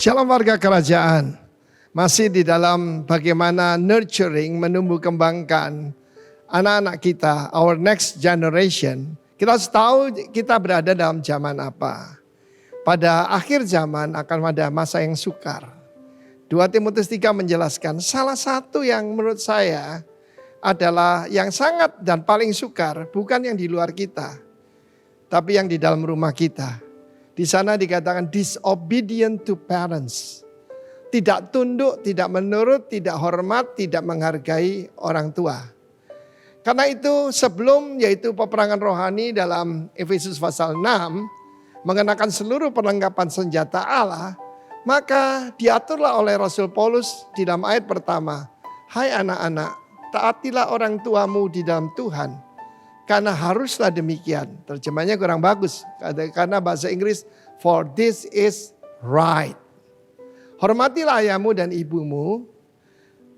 Shalom warga kerajaan. Masih di dalam bagaimana nurturing, menumbuh kembangkan anak-anak kita, our next generation. Kita harus tahu kita berada dalam zaman apa. Pada akhir zaman akan ada masa yang sukar. 2 Timotius 3 menjelaskan salah satu yang menurut saya adalah yang sangat dan paling sukar bukan yang di luar kita, tapi yang di dalam rumah kita. Di sana dikatakan disobedient to parents. Tidak tunduk, tidak menurut, tidak hormat, tidak menghargai orang tua. Karena itu sebelum yaitu peperangan rohani dalam Efesus pasal 6. Mengenakan seluruh perlengkapan senjata Allah. Maka diaturlah oleh Rasul Paulus di dalam ayat pertama. Hai anak-anak, taatilah orang tuamu di dalam Tuhan. Karena haruslah demikian. Terjemahnya kurang bagus. Karena bahasa Inggris, for this is right. Hormatilah ayahmu dan ibumu.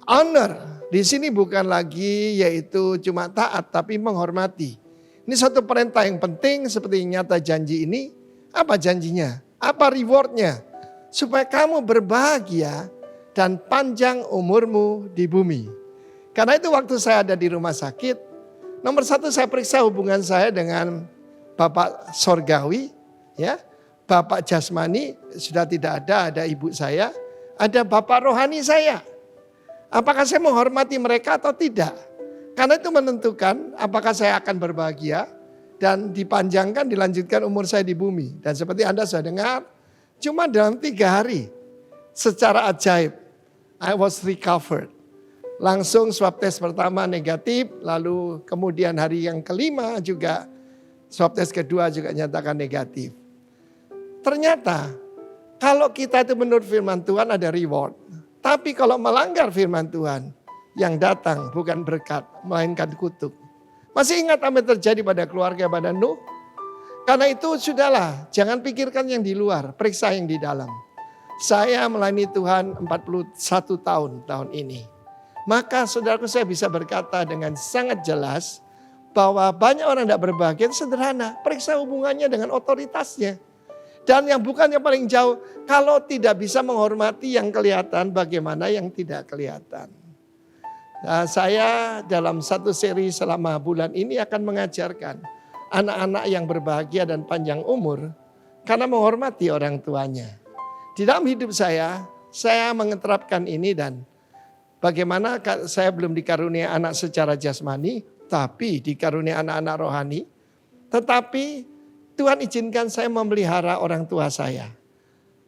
Honor di sini bukan lagi yaitu cuma taat, tapi menghormati. Ini satu perintah yang penting seperti nyata janji ini. Apa janjinya? Apa rewardnya? Supaya kamu berbahagia dan panjang umurmu di bumi. Karena itu waktu saya ada di rumah sakit, nomor satu saya periksa hubungan saya dengan Bapak Sorgawi, ya, Bapak Jasmani sudah tidak ada ibu saya, ada Bapak Rohani saya. Apakah saya menghormati mereka atau tidak? Karena itu menentukan apakah saya akan berbahagia dan dipanjangkan, dilanjutkan umur saya di bumi. Dan seperti Anda sudah dengar, cuma dalam 3 hari secara ajaib, I was recovered. Langsung swab test pertama negatif, lalu kemudian hari yang kelima juga swab test kedua juga nyatakan negatif. Ternyata kalau kita itu menurut firman Tuhan ada reward. Tapi kalau melanggar firman Tuhan, yang datang bukan berkat, melainkan kutuk. Masih ingat apa yang terjadi pada keluarga pada Nuh? Karena itu sudahlah, jangan pikirkan yang di luar, periksa yang di dalam. Saya melayani Tuhan 41 tahun ini. Maka saudaraku saya bisa berkata dengan sangat jelas bahwa banyak orang tidak berbahagia sederhana. Periksa hubungannya dengan otoritasnya. Dan yang bukan yang paling jauh, kalau tidak bisa menghormati yang kelihatan, bagaimana yang tidak kelihatan. Nah, saya dalam satu seri selama bulan ini akan mengajarkan anak-anak yang berbahagia dan panjang umur karena menghormati orang tuanya. Di dalam hidup saya mengeterapkan ini dan bagaimana saya belum dikarunia anak secara jasmani, tapi dikarunia anak-anak rohani. Tetapi Tuhan izinkan saya memelihara orang tua saya.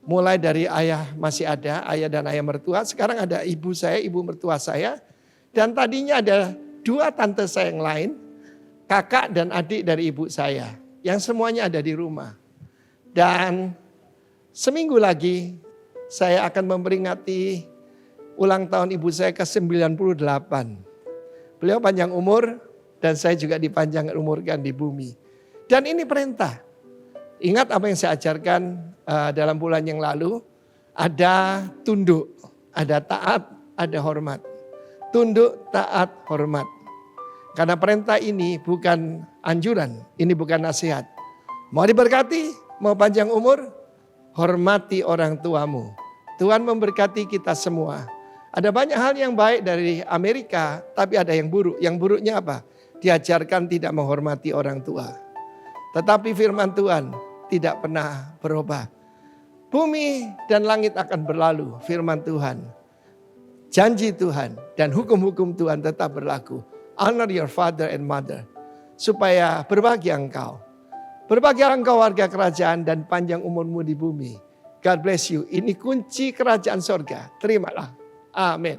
Mulai dari ayah masih ada, ayah dan ayah mertua. Sekarang ada ibu saya, ibu mertua saya. Dan tadinya ada 2 tante saya yang lain, kakak dan adik dari ibu saya. Yang semuanya ada di rumah. Dan seminggu lagi saya akan memperingati ulang tahun ibu saya ke-98. Beliau panjang umur dan saya juga dipanjang umurkan di bumi. Dan ini perintah. Ingat apa yang saya ajarkan dalam bulan yang lalu. Ada tunduk, ada taat, ada hormat. Tunduk, taat, hormat. Karena perintah ini bukan anjuran, ini bukan nasihat. Mau diberkati, mau panjang umur, hormati orang tuamu. Tuhan memberkati kita semua. Ada banyak hal yang baik dari Amerika, tapi ada yang buruk. Yang buruknya apa? Diajarkan tidak menghormati orang tua. Tetapi firman Tuhan tidak pernah berubah. Bumi dan langit akan berlalu, firman Tuhan. Janji Tuhan dan hukum-hukum Tuhan tetap berlaku. Honor your father and mother. Supaya berbahagia engkau. Berbahagia engkau warga kerajaan dan panjang umurmu di bumi. God bless you. Ini kunci kerajaan sorga. Terimalah. Amin.